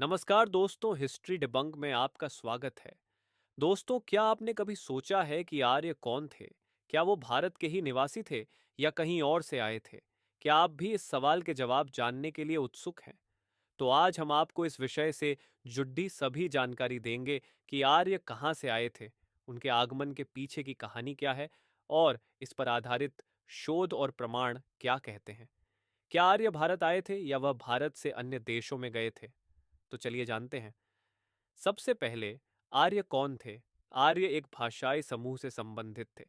नमस्कार दोस्तों, history debunk में आपका स्वागत है। दोस्तों, क्या आपने कभी सोचा है कि आर्य कौन थे? क्या वो भारत के ही निवासी थे या कहीं और से आए थे? क्या आप भी इस सवाल के जवाब जानने के लिए उत्सुक हैं? तो आज हम आपको इस विषय से जुड़ी सभी जानकारी देंगे कि आर्य कहाँ से आए थे, उनके आगमन के पीछे की कहानी क्या है और इस पर आधारित शोध और प्रमाण क्या कहते हैं। क्या आर्य भारत आए थे या वह भारत से अन्य देशों में गए थे? तो चलिए जानते हैं। सबसे पहले, आर्य कौन थे? आर्य एक भाषाई समूह से संबंधित थे,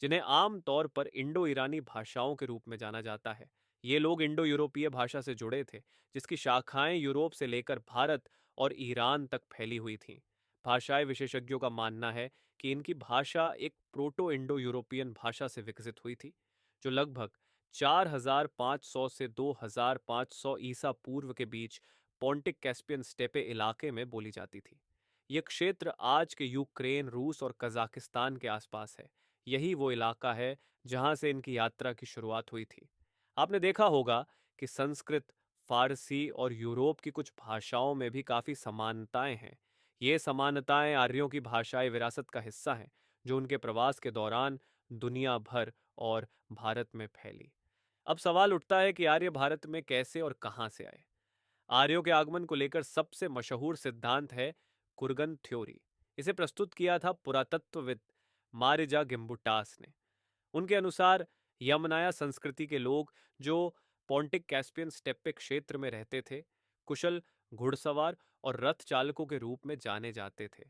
जिन्हें आम तौर पर इंडो ईरानी भाषाओं के रूप में जाना जाता है। ये लोग इंडो यूरोपीय भाषा से जुड़े थे, जिसकी शाखाएं यूरोप से लेकर भारत और ईरान तक फैली हुई थीं। भाषाई विशेषज्ञों का मानना है कि इनकी भाषा एक प्रोटो इंडो यूरोपियन भाषा से विकसित हुई थी, जो लगभग 4500 से 2500 ईसा पूर्व के बीच पोंटिक कैस्पियन स्टेपे इलाके में बोली जाती थी। यह क्षेत्र आज के यूक्रेन, रूस और कजाकिस्तान के आसपास है। यही वो इलाका है जहां से इनकी यात्रा की शुरुआत हुई थी। आपने देखा होगा कि संस्कृत, फारसी और यूरोप की कुछ भाषाओं में भी काफी समानताएं हैं। ये समानताएं आर्यों की भाषाई विरासत का हिस्सा हैं, जो उनके प्रवास के दौरान दुनिया भर और भारत में फैली। अब सवाल उठता है कि आर्य भारत में कैसे और कहां से आए। आर्यों के आगमन को लेकर सबसे मशहूर सिद्धांत है कुर्गन थ्योरी। इसे प्रस्तुत किया था पुरातत्वविद मारिजा गिम्बुटास ने। उनके अनुसार यमनाया संस्कृति के लोग, जो पोंटिक कैस्पियन स्टेप्पे क्षेत्र में रहते थे, कुशल घुड़सवार और रथ चालकों के रूप में जाने जाते थे।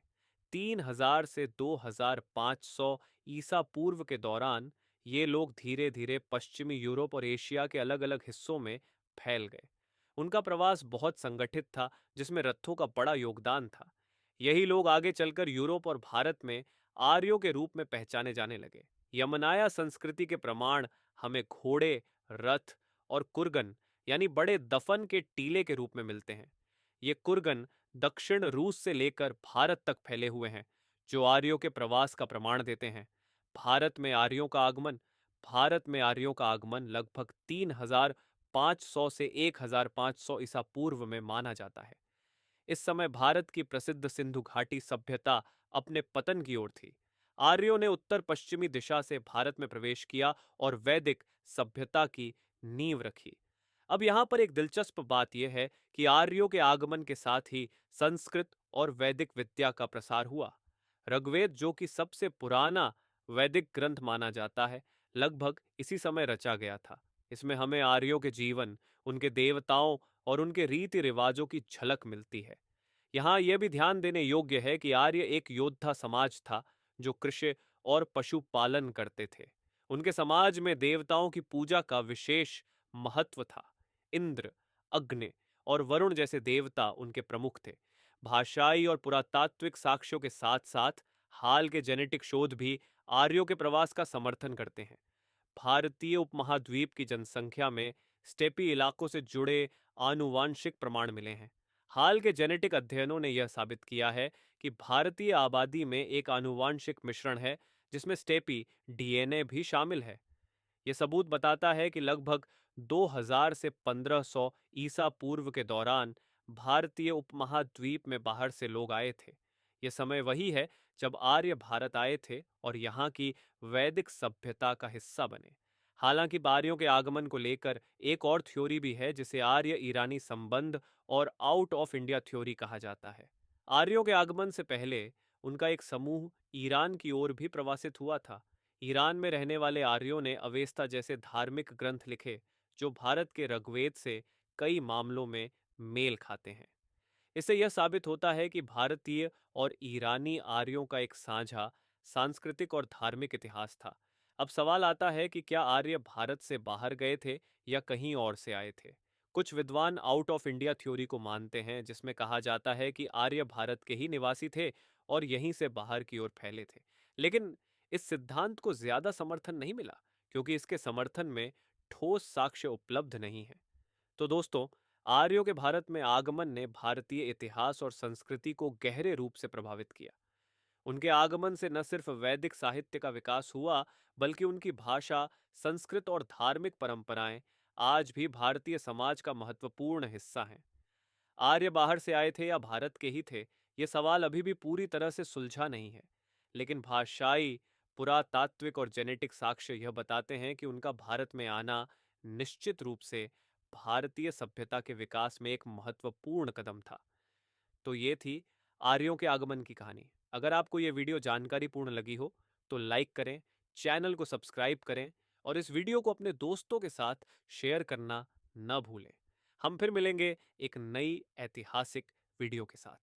3000 से 2500 ईसा पूर्व के दौरान ये लोग धीरे धीरे पश्चिमी यूरोप और एशिया के अलग अलग हिस्सों में फैल गए। उनका प्रवास बहुत संगठित था, जिसमें रथों का बड़ा योगदान था। यही लोग आगे चलकर यूरोप और भारत में आर्यों के रूप में पहचाने जाने लगे। यमनाया संस्कृति के प्रमाण हमें घोड़े, रथ और कुर्गन यानी बड़े दफन के टीले के रूप में मिलते हैं। ये कुर्गन दक्षिण रूस से लेकर भारत तक फैले हुए हैं, जो आर्यों के प्रवास का प्रमाण देते हैं। भारत में आर्यों का आगमन भारत में आर्यों का आगमन लगभग 3500 से 1500 ईसा पूर्व में माना जाता है। इस समय भारत की प्रसिद्ध सिंधु घाटी सभ्यता अपने पतन की ओर थी। आर्यों ने उत्तर पश्चिमी दिशा से भारत में प्रवेश किया और वैदिक सभ्यता की नींव रखी। अब यहाँ पर एक दिलचस्प बात यह है कि आर्यों के आगमन के साथ ही संस्कृत और वैदिक विद्या का प्रसार हुआ। ऋग्वेद, जो कि सबसे पुराना वैदिक ग्रंथ माना जाता है, लगभग इसी समय रचा गया था। इसमें हमें आर्यों के जीवन, उनके देवताओं और उनके रीति रिवाजों की झलक मिलती है। यहाँ यह भी ध्यान देने योग्य है कि आर्य एक योद्धा समाज था, जो कृषि और पशुपालन करते थे। उनके समाज में देवताओं की पूजा का विशेष महत्व था। इंद्र, अग्नि और वरुण जैसे देवता उनके प्रमुख थे। भाषाई और पुरातात्विक साक्ष्यों के साथ साथ हाल के जेनेटिक शोध भी आर्यों के प्रवास का समर्थन करते हैं। भारतीय उपमहाद्वीप की जनसंख्या में स्टेपी इलाकों से जुड़े आनुवांशिक प्रमाण मिले हैं। हाल के जेनेटिक अध्ययनों ने यह साबित किया है कि भारतीय आबादी में एक आनुवांशिक मिश्रण है, जिसमें स्टेपी डीएनए भी शामिल है। यह सबूत बताता है कि लगभग 2000 से 1500 ईसा पूर्व के दौरान भारतीय उपमहाद्वीप में बाहर से लोग आए थे। यह समय वही है जब आर्य भारत आए थे और यहाँ की वैदिक सभ्यता का हिस्सा बने। हालांकि आर्यों के आगमन को लेकर एक और थ्योरी भी है, जिसे आर्य ईरानी संबंध और आउट ऑफ इंडिया थ्योरी कहा जाता है। आर्यों के आगमन से पहले उनका एक समूह ईरान की ओर भी प्रवासित हुआ था। ईरान में रहने वाले आर्यों ने अवेस्ता जैसे धार्मिक ग्रंथ लिखे, जो भारत के ऋग्वेद से कई मामलों में मेल खाते हैं। इससे यह साबित होता है कि भारतीय और ईरानी आर्यों का एक साझा सांस्कृतिक और धार्मिक इतिहास था। अब सवाल आता है कि क्या आर्य भारत से बाहर गए थे या कहीं और से आए थे। कुछ विद्वान आउट ऑफ इंडिया थ्योरी को मानते हैं, जिसमें कहा जाता है कि आर्य भारत के ही निवासी थे और यहीं से बाहर की ओर फैले थे। लेकिन इस सिद्धांत को ज्यादा समर्थन नहीं मिला, क्योंकि इसके समर्थन में ठोस साक्ष्य उपलब्ध नहीं है। तो दोस्तों, आर्यों के भारत में आगमन ने भारतीय इतिहास और संस्कृति को गहरे रूप से प्रभावित किया। उनके आगमन से न सिर्फ वैदिक साहित्य का विकास हुआ, बल्कि उनकी भाषा, संस्कृत और धार्मिक परंपराएं आज भी भारतीय समाज का महत्वपूर्ण हिस्सा हैं। आर्य बाहर से आए थे या भारत के ही थे, ये सवाल अभी भी पूरी तरह से सुलझा नहीं है। लेकिन भाषाई, पुरातात्विक और जेनेटिक साक्ष्य यह बताते हैं कि उनका भारत में आना निश्चित रूप से भारतीय सभ्यता के विकास में एक महत्वपूर्ण कदम था। तो ये थी आर्यों के आगमन की कहानी। अगर आपको ये वीडियो जानकारीपूर्ण लगी हो तो लाइक करें, चैनल को सब्सक्राइब करें और इस वीडियो को अपने दोस्तों के साथ शेयर करना न भूलें। हम फिर मिलेंगे एक नई ऐतिहासिक वीडियो के साथ।